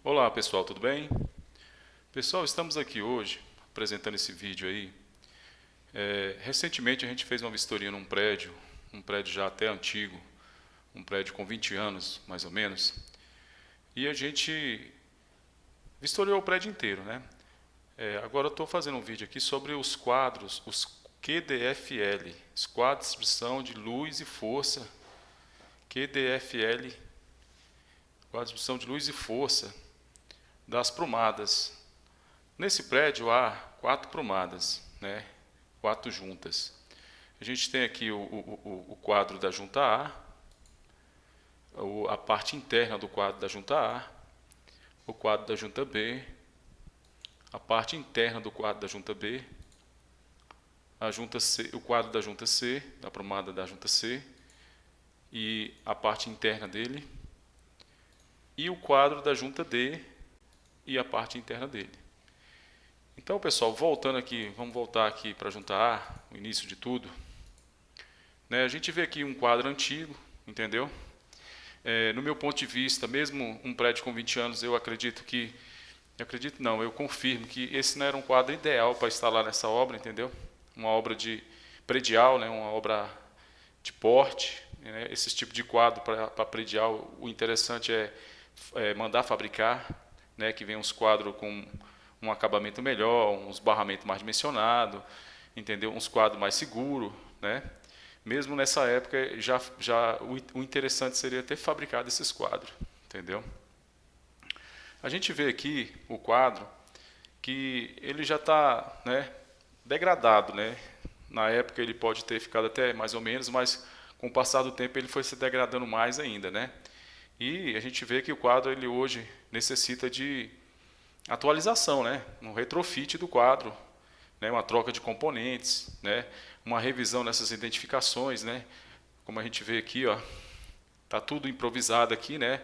Olá pessoal, tudo bem? Pessoal, estamos aqui hoje apresentando esse vídeo aí. Recentemente a gente fez uma vistoria num prédio, um prédio já até antigo, um prédio com 20 anos mais ou menos, e a gente vistoriou o prédio inteiro, né? Agora eu estou fazendo um vídeo aqui sobre os quadros, os QDFL, os quadros de distribuição de luz e força, QDFL, quadros de distribuição de luz e força das prumadas. Nesse prédio há 4 prumadas, né? 4 juntas. A gente tem aqui o quadro da junta A parte interna do quadro da junta A, o quadro da junta B, a parte interna do quadro da junta B, a junta C, o quadro da junta C, da prumada da junta C, e a parte interna dele, e o quadro da junta D e a parte interna dele. Então, pessoal, voltando aqui, vamos voltar aqui para a junta A, o início de tudo. A gente vê aqui um quadro antigo, entendeu? No meu ponto de vista, mesmo um prédio com 20 anos, eu confirmo que esse não era um quadro ideal para instalar nessa obra, entendeu? Uma obra de predial, né? Uma obra de porte, né? Esse tipo de quadro para predial, o interessante é mandar fabricar, né? Que vem uns quadros com um acabamento melhor, uns barramentos mais dimensionados, entendeu? Uns quadros mais seguros, né? Mesmo nessa época, o interessante seria ter fabricado esses quadros, entendeu? A gente vê aqui o quadro que ele já está, né, degradado, né? Na época ele pode ter ficado até mais ou menos, mas com o passar do tempo ele foi se degradando mais ainda, né? E a gente vê que o quadro ele hoje necessita de atualização, né? Um retrofit do quadro, né? Uma troca de componentes, né? Uma revisão nessas identificações, né? Como a gente vê aqui, ó, tá tudo improvisado aqui, né?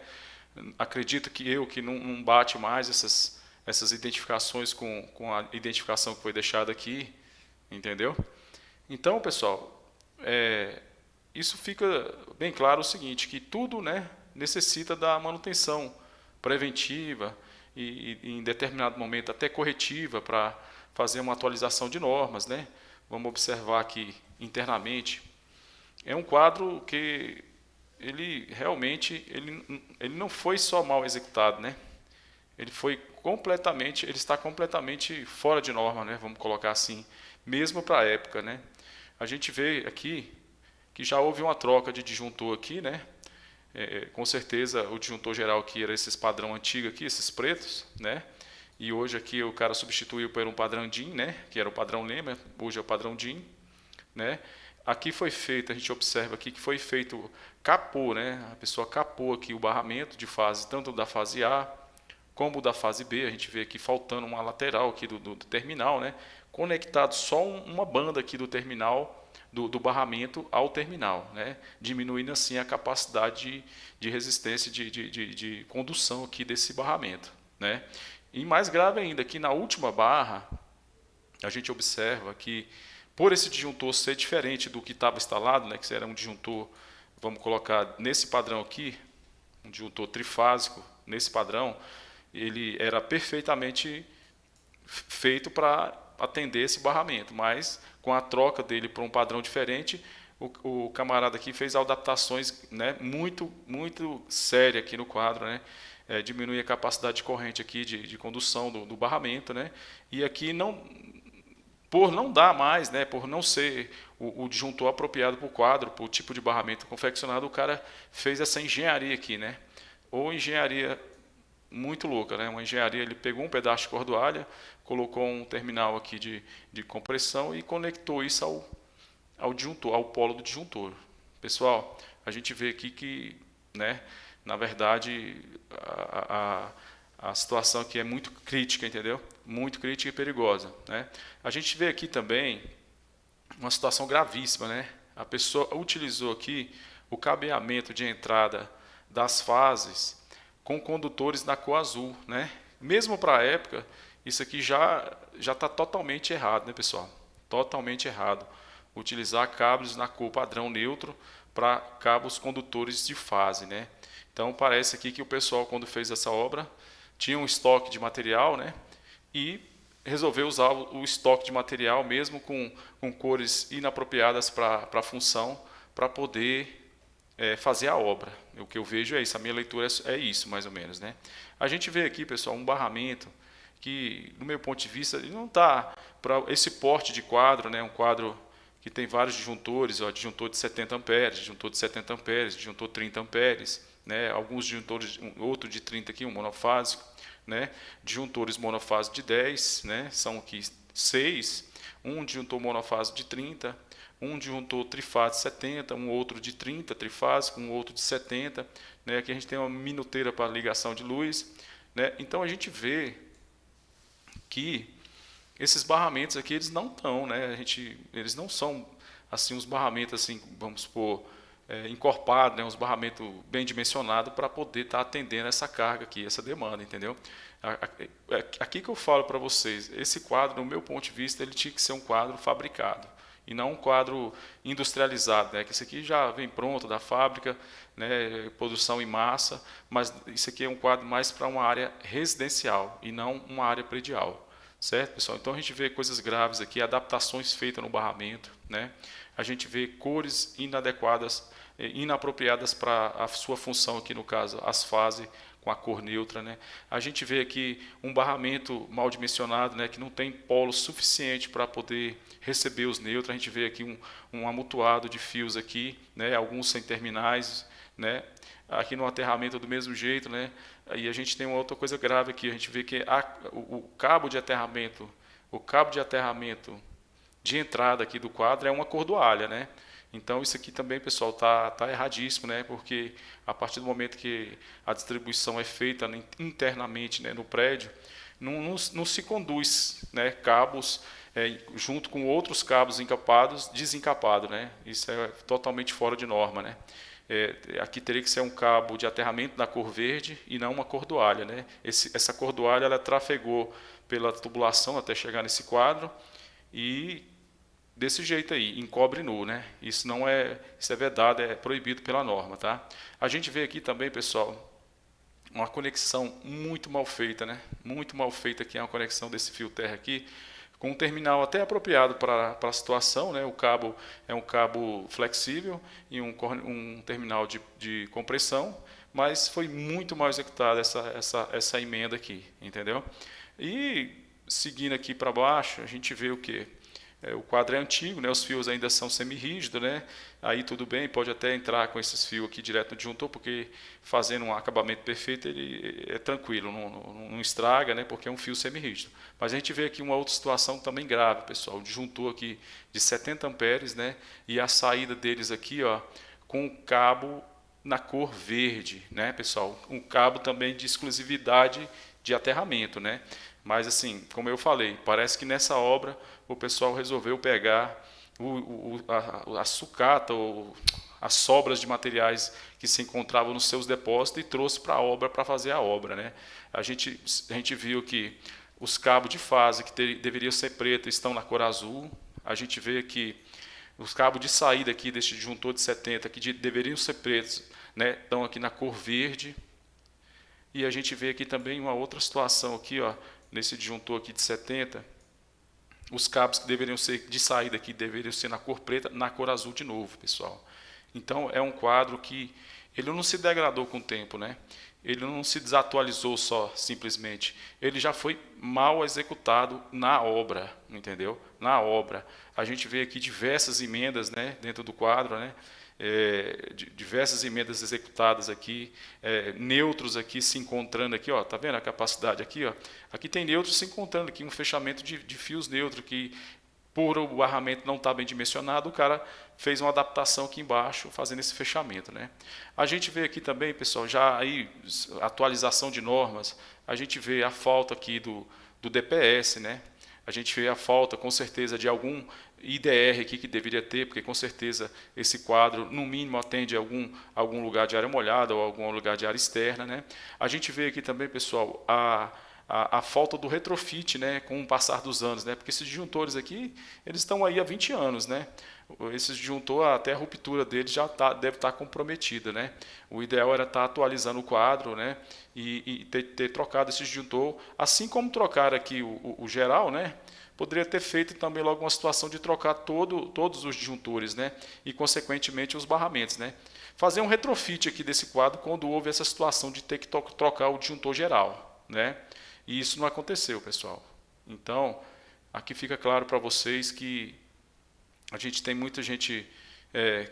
Acredito que não bate mais essas identificações com a identificação que foi deixada aqui, entendeu? Então, pessoal, isso fica bem claro o seguinte, que tudo, né, necessita da manutenção preventiva e em determinado momento até corretiva para fazer uma atualização de normas, né? Vamos observar aqui internamente. É um quadro que ele realmente ele não foi só mal executado, né? Ele está completamente fora de norma, né? Vamos colocar assim, mesmo para a época, né? A gente vê aqui que já houve uma troca de disjuntor aqui, né? Com certeza o disjuntor geral aqui era esses padrão antigo aqui, esses pretos, né? E hoje aqui o cara substituiu por um padrão DIN, né? Que era o padrão Lehman, hoje é o padrão DIN, né? Aqui foi feito, a gente observa aqui que foi feito capô, né? A pessoa capou aqui o barramento de fase, tanto da fase A como da fase B. A gente vê aqui faltando uma lateral aqui do terminal, né? Conectado só uma banda aqui do terminal, do barramento ao terminal, né? Diminuindo assim a capacidade de resistência, de condução aqui desse barramento, né? E mais grave ainda, que na última barra, a gente observa que, por esse disjuntor ser diferente do que estava instalado, né, que era um disjuntor, vamos colocar nesse padrão aqui, um disjuntor trifásico, nesse padrão, ele era perfeitamente feito para atender esse barramento, mas com a troca dele para um padrão diferente, o camarada aqui fez adaptações, né, muito séria aqui no quadro, né? Diminui a capacidade de corrente aqui de condução do barramento, né? E aqui por não dar mais, né, por não ser o disjuntor apropriado para o quadro, para o tipo de barramento confeccionado, o cara fez essa engenharia aqui, né? Ou engenharia muito louca, né? Uma engenharia, ele pegou um pedaço de cordoalha, colocou um terminal aqui de compressão e conectou isso ao disjuntor, ao polo do disjuntor. Pessoal, a gente vê aqui que, né, na verdade, a situação aqui é muito crítica, entendeu? Muito crítica e perigosa, né? A gente vê aqui também uma situação gravíssima, né? A pessoa utilizou aqui o cabeamento de entrada das fases com condutores na cor azul, né? Mesmo para a época, isso aqui já está totalmente errado, né, pessoal? Totalmente errado. Utilizar cabos na cor padrão neutro para cabos condutores de fase, né? Então parece aqui que o pessoal, quando fez essa obra, tinha um estoque de material, né? E resolveu usar o estoque de material, mesmo com cores inapropriadas para a função, para poder fazer a obra. O que eu vejo é isso, a minha leitura é isso, mais ou menos, né? A gente vê aqui, pessoal, um barramento que, no meu ponto de vista, ele não está para esse porte de quadro, né? Um quadro que tem vários disjuntores, ó, disjuntor de 70 amperes, disjuntor de 70 amperes, disjuntor 30 amperes, né? Alguns disjuntores, outro de 30 aqui, um monofásico, né? Disjuntores monofásicos de 10, né? São aqui 6, um disjuntor monofásico de 30, um disjuntor trifásico de 70, um outro de 30 trifásico, um outro de 70, né? Aqui a gente tem uma minuteira para ligação de luz, né? Então a gente vê que esses barramentos aqui, eles não estão, né? Eles não são assim uns barramentos assim, vamos supor, encorpados, né? Uns barramentos bem dimensionados para poder estar atendendo essa carga aqui, essa demanda, entendeu? Aqui que eu falo para vocês, esse quadro, no meu ponto de vista, ele tinha que ser um quadro fabricado e não um quadro industrializado, né? Que isso aqui já vem pronto da fábrica, né? Produção em massa, mas isso aqui é um quadro mais para uma área residencial e não uma área predial. Certo, pessoal? Então a gente vê coisas graves aqui, adaptações feitas no barramento, né? A gente vê cores inadequadas, inapropriadas para a sua função aqui, no caso, as fases com a cor neutra, né? A gente vê aqui um barramento mal dimensionado, né? Que não tem polo suficiente para poder receber os neutros. A gente vê aqui um amontoado de fios aqui, né? Alguns sem terminais, né? Aqui no aterramento do mesmo jeito, né? Aí a gente tem uma outra coisa grave aqui, a gente vê que o cabo de aterramento de entrada aqui do quadro é uma cordoalha, né? Então isso aqui também, pessoal, tá erradíssimo, né? Porque a partir do momento que a distribuição é feita internamente, né, no prédio, não se conduz, né, cabos junto com outros cabos encapados, desencapados, né? Isso é totalmente fora de norma, né? Aqui teria que ser um cabo de aterramento da cor verde e não uma cordoalha, né? Essa cordoalha ela trafegou pela tubulação até chegar nesse quadro e desse jeito aí, em cobre nu, né? Isso é vedado, é proibido pela norma, tá? A gente vê aqui também, pessoal, uma conexão muito mal feita, né? Muito mal feita aqui, é uma conexão desse fio terra aqui, com um terminal até apropriado para a situação, né? O cabo é um cabo flexível e um terminal de compressão, mas foi muito mal executada essa emenda aqui, entendeu? E seguindo aqui para baixo, a gente vê o quê? O quadro é antigo, né? Os fios ainda são semi-rígidos, né? Aí tudo bem, pode até entrar com esses fios aqui direto no disjuntor, porque fazendo um acabamento perfeito ele é tranquilo, não estraga, né? Porque é um fio semi-rígido. Mas a gente vê aqui uma outra situação também grave, pessoal. O disjuntor aqui de 70 amperes, né? E a saída deles aqui, ó, com o cabo na cor verde, né, pessoal? Um cabo também de exclusividade de aterramento, né? Mas assim, como eu falei, parece que nessa obra o pessoal resolveu pegar a sucata ou as sobras de materiais que se encontravam nos seus depósitos e trouxe para a obra para fazer a obra, né? A gente viu que os cabos de fase que deveriam ser pretos estão na cor azul. A gente vê que os cabos de saída aqui deste disjuntor de 70 que deveriam ser pretos, né, estão aqui na cor verde. E a gente vê aqui também uma outra situação aqui, ó, nesse disjuntor aqui de 70, os cabos que deveriam ser de saída aqui deveriam ser na cor preta, na cor azul de novo, pessoal. Então é um quadro que ele não se degradou com o tempo, né? Ele não se desatualizou só, simplesmente. Ele já foi mal executado na obra, entendeu? Na obra. A gente vê aqui diversas emendas, né, dentro do quadro, né? Diversas emendas executadas aqui, neutros aqui se encontrando aqui, ó, tá vendo a capacidade aqui, ó? Aqui tem neutros se encontrando aqui, um fechamento de fios neutros que, por o barramento não estar bem dimensionado, o cara fez uma adaptação aqui embaixo, fazendo esse fechamento, né? A gente vê aqui também, pessoal, já aí atualização de normas, a gente vê a falta aqui do DPS, né? A gente vê a falta, com certeza, de algum IDR aqui que deveria ter, porque com certeza esse quadro, no mínimo, atende a algum lugar de área molhada ou algum lugar de área externa, né? A gente vê aqui também, pessoal, a falta do retrofit, né, com o passar dos anos, né, porque esses disjuntores aqui, eles estão aí há 20 anos, né, esse disjuntor, até a ruptura dele já deve estar comprometida, né, o ideal era estar atualizando o quadro, né, e ter trocado esse disjuntor, assim como trocar aqui o geral, né, poderia ter feito também logo uma situação de trocar todos os disjuntores, né, e consequentemente os barramentos, né, fazer um retrofit aqui desse quadro quando houve essa situação de ter que trocar o disjuntor geral, né? E isso não aconteceu, pessoal. Então, aqui fica claro para vocês que a gente tem muita gente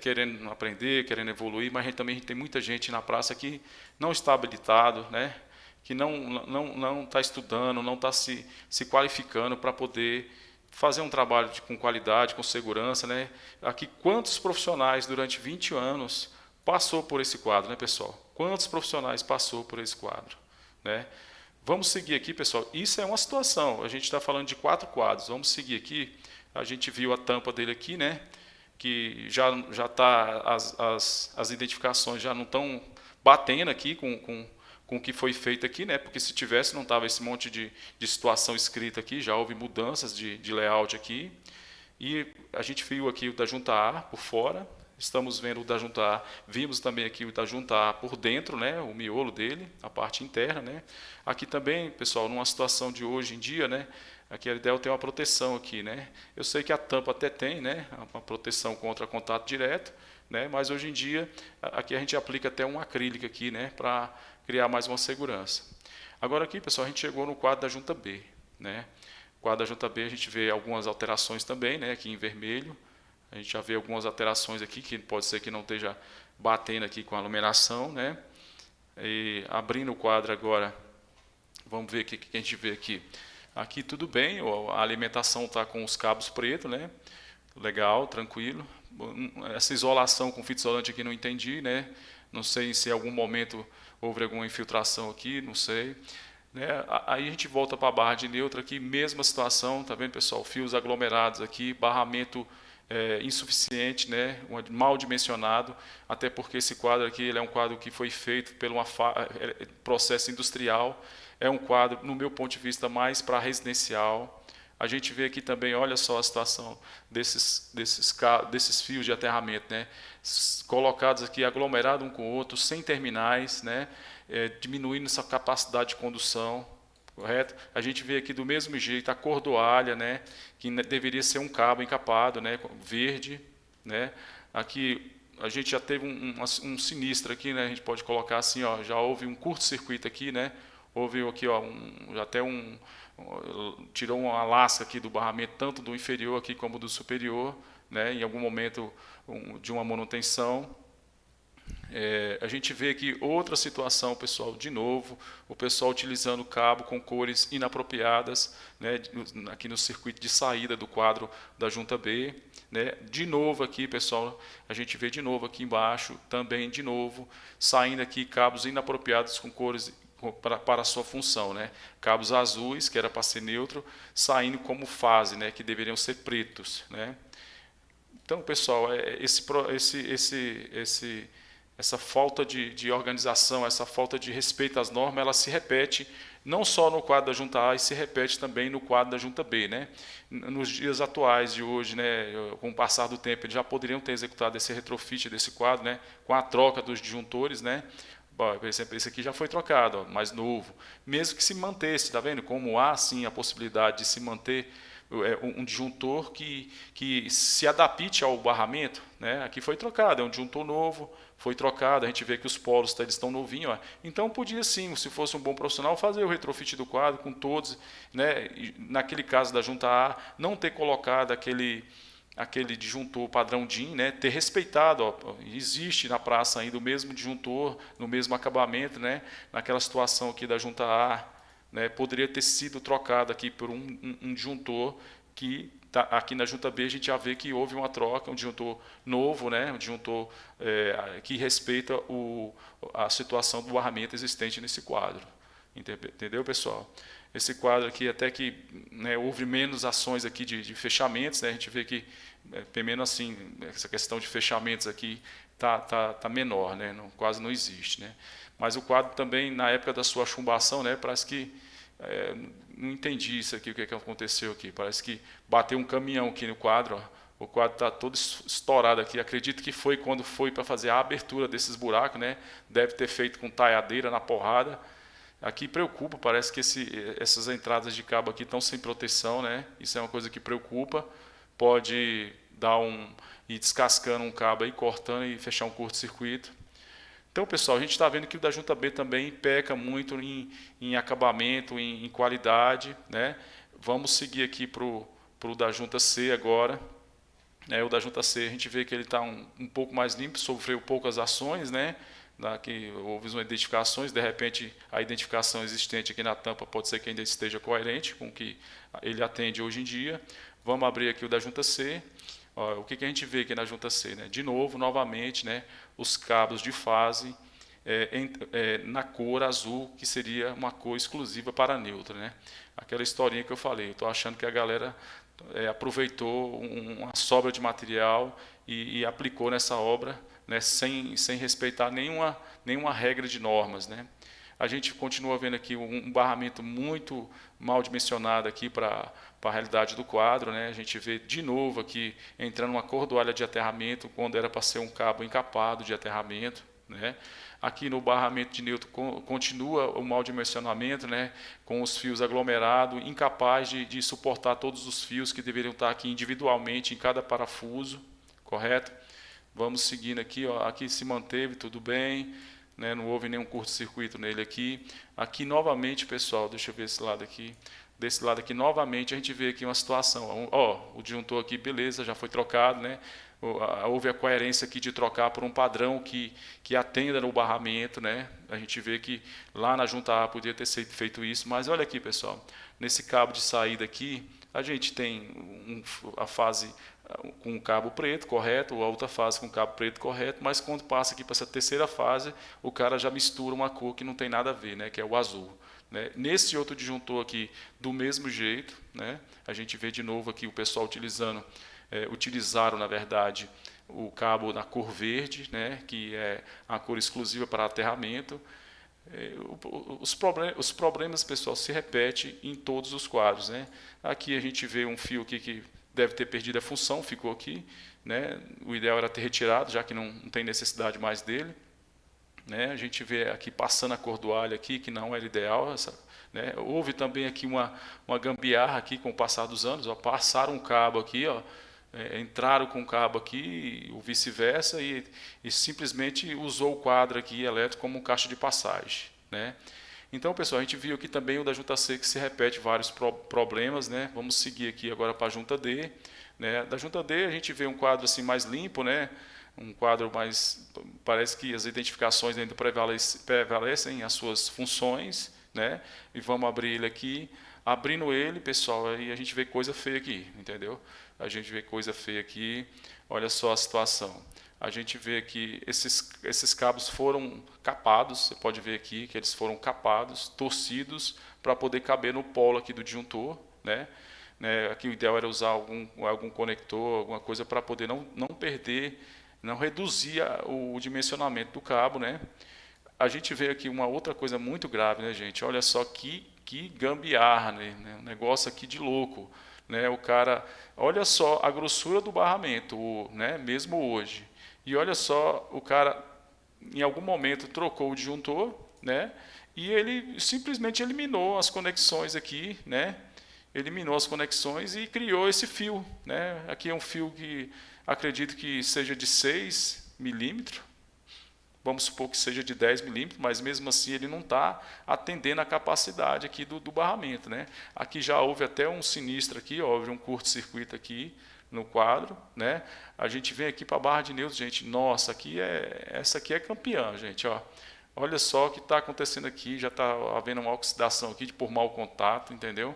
querendo aprender, querendo evoluir, mas também tem muita gente na praça que não está habilitado, né? Que não está estudando, não está se qualificando para poder fazer um trabalho com qualidade, com segurança, né? Aqui, quantos profissionais durante 20 anos passou por esse quadro, né, pessoal? Quantos profissionais passou por esse quadro, né? Vamos seguir aqui, pessoal. Isso é uma situação. A gente está falando de 4 quadros. Vamos seguir aqui. A gente viu a tampa dele aqui, né? Que já está, as identificações já não estão batendo aqui com o que foi feito aqui, né? Porque se tivesse, não estava esse monte de situação escrita aqui. Já houve mudanças de layout aqui. E a gente viu aqui o da junta A por fora. Estamos vendo o da junta A, vimos também aqui o da junta A por dentro, né, o miolo dele, a parte interna, né. Aqui também, pessoal, numa situação de hoje em dia, né, aqui a Eridel tem uma proteção aqui, né. Eu sei que a tampa até tem, né, uma proteção contra contato direto, né, mas hoje em dia aqui a gente aplica até um acrílico aqui, né, para criar mais uma segurança. Agora aqui, pessoal, a gente chegou no quadro da junta B, né. O quadro da junta B a gente vê algumas alterações também, né, aqui em vermelho. A gente já vê algumas alterações aqui, que pode ser que não esteja batendo aqui com a iluminação, né? E abrindo o quadro agora, vamos ver o que a gente vê aqui. Aqui tudo bem, a alimentação está com os cabos pretos, né? Legal, tranquilo. Essa isolação com fita isolante aqui não entendi, né? Não sei se em algum momento houve alguma infiltração aqui, não sei. Né? Aí a gente volta para a barra de neutra aqui, mesma situação, tá vendo, pessoal? Fios aglomerados aqui, barramento insuficiente, né, mal dimensionado, até porque esse quadro aqui ele é um quadro que foi feito pelo processo industrial, é um quadro, no meu ponto de vista, mais para residencial. A gente vê aqui também, olha só a situação desses fios de aterramento, né, colocados aqui aglomerados um com o outro, sem terminais, né, diminuindo essa capacidade de condução. Correto? A gente vê aqui do mesmo jeito a cordoalha, né, que deveria ser um cabo encapado, né, verde, né. Aqui a gente já teve um sinistro aqui, né, a gente pode colocar assim, ó, já houve um curto-circuito aqui, né, houve aqui, ó, tirou uma lasca aqui do barramento, tanto do inferior aqui como do superior, né, em algum momento de uma manutenção. A gente vê aqui outra situação, pessoal, de novo, o pessoal utilizando cabo com cores inapropriadas, né, aqui no circuito de saída do quadro da junta B, né, de novo aqui, pessoal, a gente vê de novo aqui embaixo, também de novo, saindo aqui cabos inapropriados com cores para a sua função, né, cabos azuis, que era para ser neutro, saindo como fase, né, que deveriam ser pretos, né. Então, pessoal, essa falta de organização, essa falta de respeito às normas, ela se repete não só no quadro da junta A, e se repete também no quadro da junta B, né? Nos dias atuais de hoje, né, com o passar do tempo, eles já poderiam ter executado esse retrofit desse quadro, né, com a troca dos disjuntores, né? Bom, por exemplo, esse aqui já foi trocado, ó, mais novo. Mesmo que se mantesse, está vendo? Como há, sim, a possibilidade de se manter um disjuntor que se adapte ao barramento, né? Aqui foi trocado, é um disjuntor novo, foi trocado, a gente vê que os polos eles estão novinhos, ó. Então podia sim, se fosse um bom profissional, fazer o retrofit do quadro com todos, né? E, naquele caso da junta A, não ter colocado aquele disjuntor padrão DIN, né? Ter respeitado, ó, existe na praça ainda o mesmo disjuntor, no mesmo acabamento, né? Naquela situação aqui da junta A, né, poderia ter sido trocado aqui por um disjuntor que aqui na junta B a gente já vê que houve uma troca, um disjuntor novo, né, um disjuntor que respeita a situação do barramento existente nesse quadro. Entendeu, pessoal? Esse quadro aqui, até que, né, houve menos ações aqui de fechamentos, né, a gente vê que, pelo menos assim, essa questão de fechamentos aqui tá menor, né, quase não existe, né. Mas o quadro também, na época da sua chumbação, né, parece que não entendi isso aqui, o que é que aconteceu aqui. Parece que bateu um caminhão aqui no quadro, ó. O quadro está todo estourado aqui. Acredito que foi quando foi para fazer a abertura desses buracos, né? Deve ter feito com taiadeira na porrada. Aqui preocupa, parece que essas entradas de cabo aqui estão sem proteção, né? Isso é uma coisa que preocupa. Pode dar ir descascando um cabo aí, cortando e fechar um curto-circuito. Então, pessoal, a gente está vendo que o da junta B também peca muito em acabamento, em qualidade, né? Vamos seguir aqui para o da junta C agora. O da junta C, a gente vê que ele está um pouco mais limpo, sofreu poucas ações, né? Que houve umas identificações, de repente a identificação existente aqui na tampa pode ser que ainda esteja coerente com o que ele atende hoje em dia. Vamos abrir aqui o da junta C. Ó, o que a gente vê aqui na junta C, né? De novo, novamente, né? Os cabos de fase na cor azul, que seria uma cor exclusiva para neutro, né? Aquela historinha que eu falei, eu estou achando que a galera aproveitou uma sobra de material e aplicou nessa obra, né, sem respeitar nenhuma regra de normas, né. A gente continua vendo aqui um barramento muito mal dimensionado aqui para a realidade do quadro, né. A gente vê de novo aqui entrando uma cordoalha de aterramento quando era para ser um cabo encapado de aterramento, né. Aqui no barramento de neutro continua o mau dimensionamento, né, com os fios aglomerados, incapaz de suportar todos os fios que deveriam estar aqui individualmente em cada parafuso, correto? Vamos seguindo aqui, ó, aqui se manteve tudo bem, né, não houve nenhum curto-circuito nele aqui. Aqui novamente, pessoal, deixa eu ver esse lado aqui. Desse lado aqui, novamente, a gente vê aqui uma situação. Ó, o disjuntor aqui, beleza, já foi trocado, né? Houve a coerência aqui de trocar por um padrão que atenda no barramento, né? A gente vê que lá na junta A podia ter sido feito isso, mas olha aqui, pessoal, nesse cabo de saída aqui, a gente tem a fase com um cabo preto, correto, ou a outra fase com cabo preto, correto, mas quando passa aqui para essa terceira fase, o cara já mistura uma cor que não tem nada a ver, né? Que é o azul. Né? Nesse outro disjuntor aqui, do mesmo jeito, né? A gente vê de novo aqui o pessoal utilizaram, na verdade, o cabo na cor verde, né? Que é a cor exclusiva para aterramento. Os problemas, pessoal, se repetem em todos os quadros, né? Aqui a gente vê um fio aqui que deve ter perdido a função, ficou aqui, né? O ideal era ter retirado, já que não tem necessidade mais dele. Né? A gente vê aqui passando a cordoalha aqui, que não era ideal. Né? Houve também aqui uma gambiarra aqui com o passar dos anos. Ó, passaram um cabo aqui, ó, entraram com o cabo aqui, ou vice-versa, e simplesmente usou o quadro aqui elétrico como um caixa de passagem. Né? Então, pessoal, a gente viu aqui também o da junta C que se repete vários problemas. Né? Vamos seguir aqui agora para a junta D. Né? Da junta D a gente vê um quadro assim mais limpo, né? Um quadro mais, parece que as identificações ainda prevalecem as suas funções, né? E vamos abrir ele aqui. Abrindo ele, pessoal, aí a gente vê coisa feia aqui, entendeu? A gente vê coisa feia aqui. Olha só a situação. A gente vê que esses cabos foram capados. Você pode ver aqui que eles foram capados, torcidos, para poder caber no polo aqui do disjuntor, né? Aqui o ideal era usar algum conector, alguma coisa para poder não perder, não reduzir o dimensionamento do cabo, né? A gente vê aqui uma outra coisa muito grave, né, gente? Olha só que gambiarra, né? Um negócio aqui de louco, né? O cara, olha só a grossura do barramento, né? Mesmo hoje. E olha só, o cara em algum momento trocou o disjuntor, né? E ele simplesmente eliminou as conexões aqui, né? Eliminou as conexões e criou esse fio, né? Aqui é um fio que acredito que seja de 6 milímetros, vamos supor que seja de 10 milímetros, mas mesmo assim ele não está atendendo a capacidade aqui do barramento, né? Aqui já houve até um sinistro aqui, ó, houve um curto-circuito aqui no quadro, né? A gente vem aqui para a barra de neutro, gente, nossa, essa aqui é campeã, gente, ó. Olha só o que está acontecendo aqui, já está havendo uma oxidação aqui por mau contato, entendeu?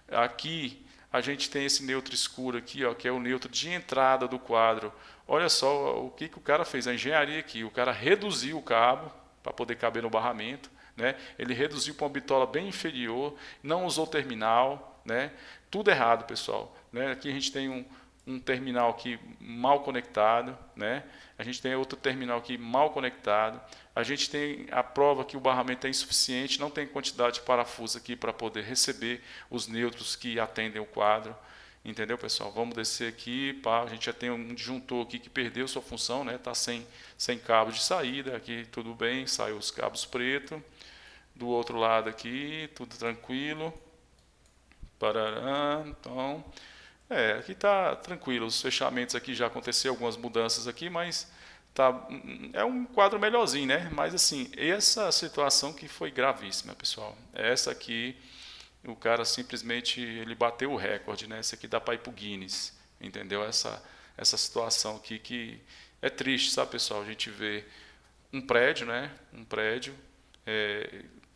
Aqui a gente tem esse neutro escuro aqui, ó, que é o neutro de entrada do quadro. Olha só o que o cara fez, a engenharia aqui. O cara reduziu o cabo para poder caber no barramento, né? Ele reduziu para uma bitola bem inferior, não usou terminal, né? Tudo errado, pessoal. Né? Aqui a gente tem um terminal aqui mal conectado, né? A gente tem outro terminal aqui mal conectado. A gente tem a prova que o barramento é insuficiente, não tem quantidade de parafuso aqui para poder receber os nêutrons que atendem o quadro. Entendeu, pessoal? Vamos descer aqui, pá, a gente já tem um disjuntor aqui que perdeu sua função, né? Tá sem cabo de saída, aqui tudo bem, saiu os cabos pretos. Do outro lado aqui, tudo tranquilo. Parará, então, aqui está tranquilo, os fechamentos aqui já aconteceu algumas mudanças aqui, mas é um quadro melhorzinho, né? Mas assim, essa situação que foi gravíssima, pessoal. Essa aqui, o cara simplesmente ele bateu o recorde, né? Essa aqui dá para ir para o Guinness, entendeu? Essa situação aqui que é triste, sabe, pessoal? A gente vê um prédio, né? Um prédio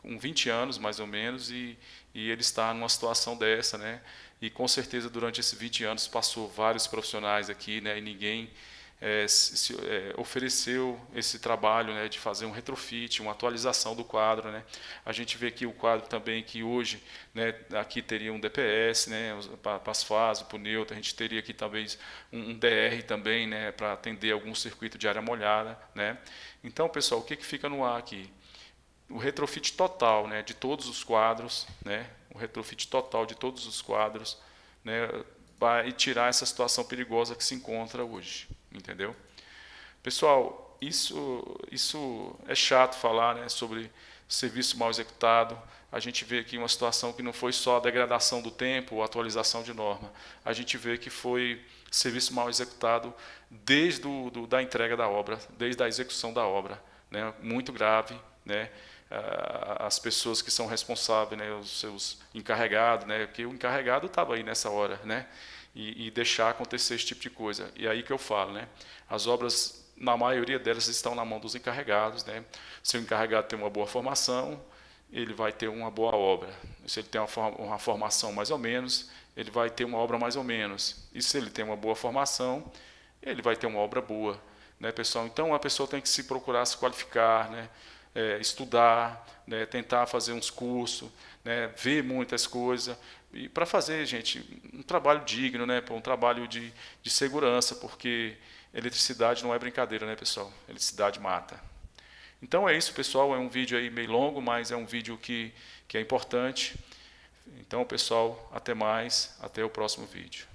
com 20 anos mais ou menos e ele está numa situação dessa, né? E com certeza durante esses 20 anos passou vários profissionais aqui, né? E ninguém ofereceu esse trabalho, né? De fazer um retrofit, uma atualização do quadro, né? A gente vê aqui o quadro também que hoje, né? Aqui teria um DPS, né? Para as fases, para o neutro, a gente teria aqui talvez um DR também, né? Para atender algum circuito de área molhada, né? Então, pessoal, o que fica no ar aqui? O retrofit total, né, de todos os quadros, né, o retrofit total de todos os quadros, né, vai tirar essa situação perigosa que se encontra hoje, entendeu? Pessoal, isso é chato falar, né, sobre serviço mal executado. A gente vê aqui uma situação que não foi só a degradação do tempo ou atualização de norma. A gente vê que foi serviço mal executado desde da entrega da obra, desde a execução da obra, né, muito grave, né? As pessoas que são responsáveis, né, os seus encarregados, né, porque o encarregado estava aí nessa hora, né, e deixar acontecer esse tipo de coisa. E aí que eu falo, né, as obras, na maioria delas, estão na mão dos encarregados, né. Se o encarregado tem uma boa formação, ele vai ter uma boa obra. Se ele tem uma formação mais ou menos, ele vai ter uma obra mais ou menos. E se ele tem uma boa formação, ele vai ter uma obra boa, né, pessoal? Então a pessoa tem que se procurar se qualificar, né, estudar, né, tentar fazer uns cursos, né, ver muitas coisas, e para fazer, gente, um trabalho digno, né, um trabalho de segurança, porque eletricidade não é brincadeira, né, pessoal? Eletricidade mata. Então é isso, pessoal, é um vídeo aí meio longo, mas é um vídeo que é importante. Então, pessoal, até mais, até o próximo vídeo.